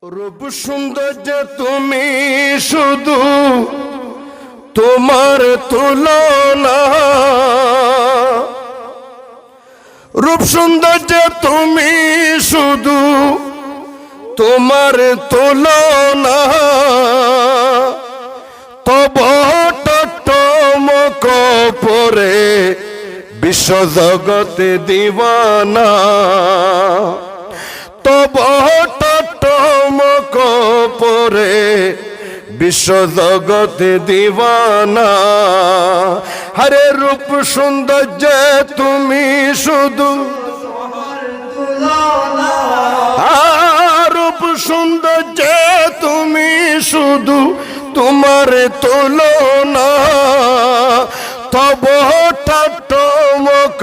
রূপ সৌন্দর্য তুমি শুধু তোমার তুলনা, রূপ সৌন্দর্য তুমি শুধু তোমার তুলনা, তব টটমক পরে বিশ্ব জগতে দিবানা, তব টটমক পরে বিশ্ব জগতে দিবানা। হরে রূপ সৌন্দর্য তুমি শুধু রূপ সৌন্দর্য তুমি শুধু তোমার তুলনা, তব টটমক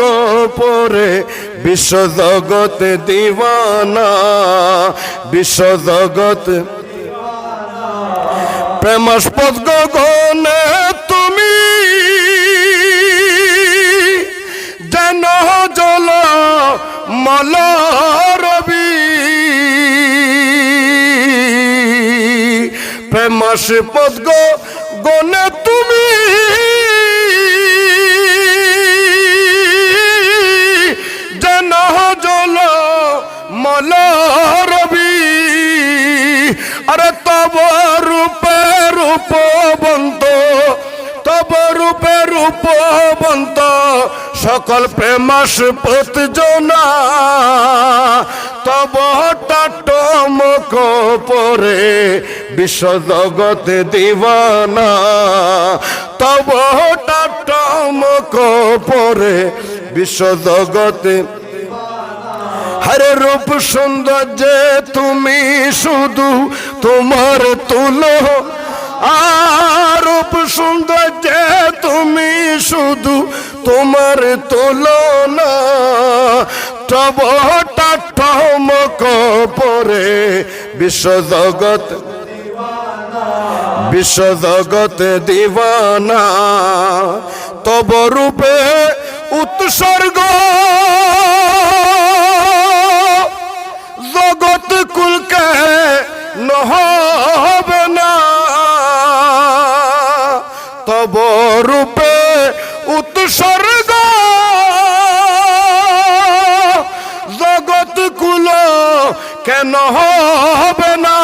পরে বিশ্ব জগতে দিবানা, বিশ্ব জগৎ প্রেমাস্পদ গগনে তুমি যেন জল মলরবি, প্রেমাস্পদ গগনে তুমি যেন জল মলরবি। আরে তব রূপে রূপবন্ত, তব রূপে রূপবন্ত সকল প্রেমাস্পদ জনা, তব টটমক পরে বিশ্ব জগতে দিবানা, তব টটমক পরে বিশ্ব জগতে। হরে রূপ সৌন্দর্য তুমি শুধু তোমার তুলনা, রূপ সৌন্দর্য তুমি শুধু তোমার তুলনা, তব টটমক পরে বিশ্ব জগৎ, বিশ্ব জগতে দিবানা। তব রূপে উৎসর্গ জগৎ কুলকে নহবে না, তব রূপে উৎসর্গ জগৎ কুল কেন হবে না।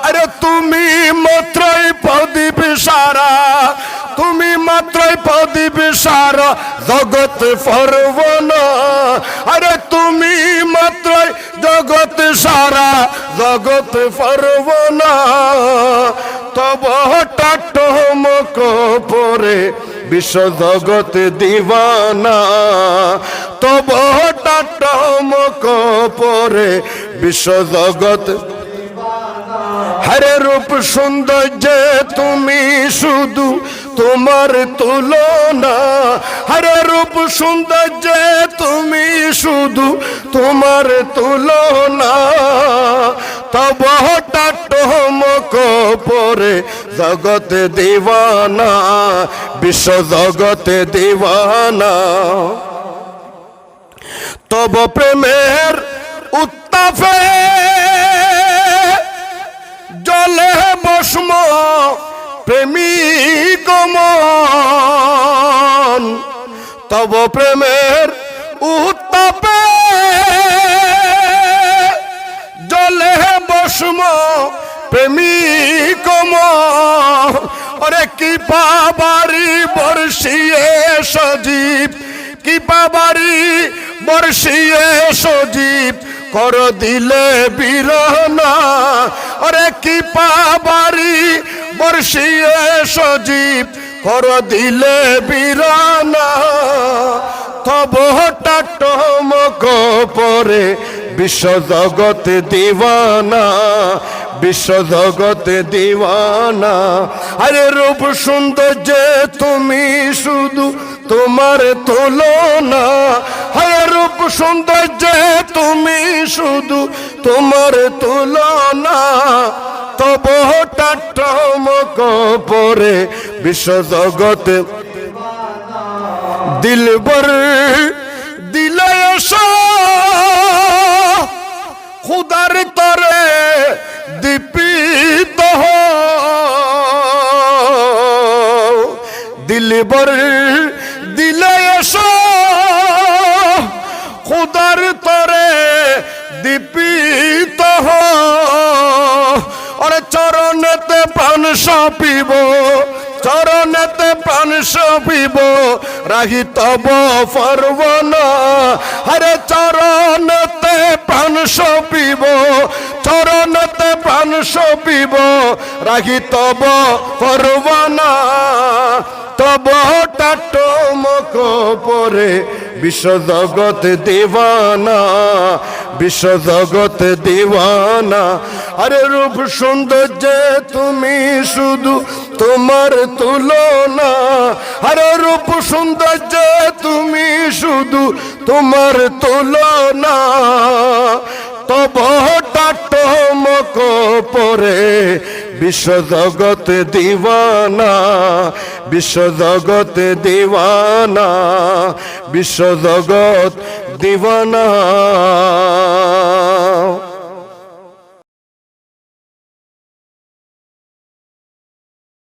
আরে তুমি মাত্রই প্রদীপ সারা, তুমি মাত্রই প্রদীপ সারা জগৎ ফরবনা। আরে তুমি মাত্রই জগৎ সারা জগৎ ফরবনা, তব টটমক পরে বিশ্ব জগৎ দিবানা, তব টটমক পরে বিশ্ব জগৎ। হরে রূপ সৌন্দর্য তুমি শুধু তোমার তুলনা, হরে রূপ সৌন্দর্য তুমি শুধু তোমার তুলনা, তব টটমক পরে জগতে দিবানা, বিশ্ব জগতে দিবানা। তব প্রেমের উত্তাপে জলে ভস্ম প্রেমিক মন, তব প্রেমের উত্তাপে জলে ভস্ম প্রেমিক মন। ওরে কি পাবারি বর্ষিয়ে সজীব, কি পাবারি বর্ষিয়ে সজীব কর দিলে বিরহনা। ওরে কি পাবারি বর্ষিয়ে সজীব কর দিলে বিরহনা, তব টটমক পরে বিশ্ব জগতে দিবানা, বিশ্ব জগতে দিবানা। আরে রূপ সৌন্দর্য তুমি শুধু তোমার তুলনা, হরে রূপ সৌন্দর্য তুমি শুধু তোমার তুলনা, তব টটমক পরে বিশ্ব জগতে দিলবর দিলায় খুদার তরে বর দিলে এসো খুদার তরে দীপিত ওরে চরণেতে প্রাণ সপিব চরণেতে প্রাণ সপিব রাহি তব ফরবনা হরে চরণেতে প্রাণ সপিব চরণেতে প্রাণ সপিব রাহি তব ফরবনা তব টাটমক পরে বিশ্ব জগৎ দিওয়ানা বিশ্ব জগৎ দিওয়ানা আরে রূপ সৌন্দর্য তুমি শুধু তোমার তুলনা আরে রূপ সৌন্দর্য তুমি শুধু তোমার তুলনা তব টাটমক পরে বিশ্ব জগৎ দিওয়ানা বিশ্ব জগৎ দিওয়ানা বিশ্ব জগৎ দিওয়ানা